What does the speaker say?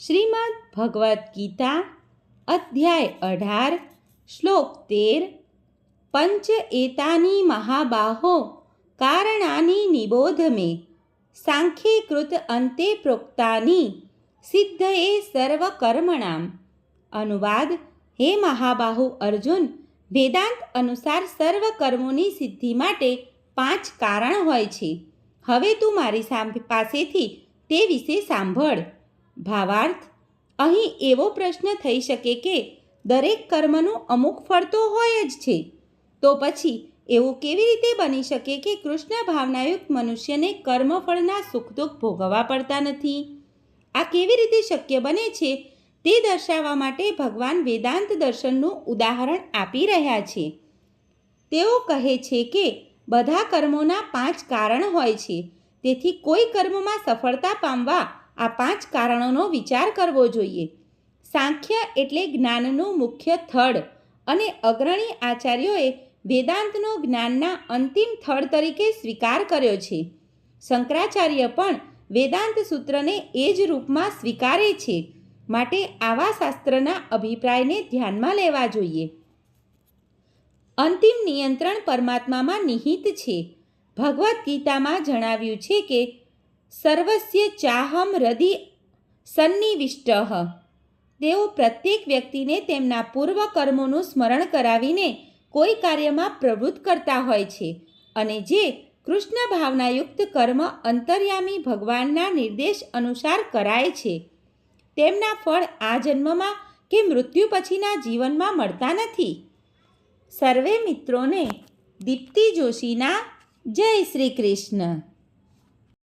શ્રીમદ્ ભગવદ્ ગીતા અધ્યાય 18 શ્લોક 13 પંચ એતાની મહાબાહો કારણાની નિબોધ મે સાંખ્યે કૃત અંતે પ્રોક્તાની સિદ્ધયે સર્વકર્મણામ. અનુવાદ: હે મહાબાહુ અર્જુન, વેદાંત અનુસાર સર્વ કર્મોની સિદ્ધિ માટે 5 કારણ હોય છે. હવે તું મારી પાસેથી તે વિશે સાંભળ. ભાવાર્થ: અહીં એવો પ્રશ્ન થઈ શકે કે દરેક કર્મનું અમુક ફળ તો હોય જ છે, તો પછી એવું કેવી રીતે બની શકે કે કૃષ્ણ ભાવનાયુક્ત મનુષ્યને કર્મફળના સુખ દુઃખ ભોગવવા પડતા નથી? આ કેવી રીતે શક્ય બને છે તે દર્શાવવા માટે ભગવાન વેદાંત દર્શનનું ઉદાહરણ આપી રહ્યા છે. તેઓ કહે છે કે બધા કર્મોના 5 કારણ હોય છે, તેથી કોઈ કર્મમાં સફળતા પામવા આ 5 કારણોનો વિચાર કરવો જોઈએ. સાંખ્ય એટલે જ્ઞાનનું મુખ્ય થડ અને અગ્રણી આચાર્યોએ વેદાંતનો જ્ઞાનના અંતિમ થડ તરીકે સ્વીકાર કર્યો છે. શંકરાચાર્ય પણ વેદાંત સૂત્રને એ જ રૂપમાં સ્વીકારે છે, માટે આવા શાસ્ત્રના અભિપ્રાયને ધ્યાનમાં લેવા જોઈએ. અંતિમ નિયંત્રણ પરમાત્મામાં નિહિત છે. ભગવદ્ ગીતામાં જણાવ્યું છે કે સર્વસ્ય ચાહમ હૃદિ સન્નિવિષ્ટઃ. તેઓ પ્રત્યેક વ્યક્તિને તેમના પૂર્વ કર્મોનું સ્મરણ કરાવીને કોઈ કાર્યમાં પ્રવૃત્ત કરતા હોય છે, અને જે કૃષ્ણ ભાવનાયુક્ત કર્મ અંતર્યામી ભગવાનના નિર્દેશ અનુસાર કરાય છે, તેમના ફળ આ જન્મમાં કે મૃત્યુ પછીના જીવનમાં મળતા નથી. સર્વે મિત્રોને દીપ્તિ જોશીના જય શ્રી કૃષ્ણ.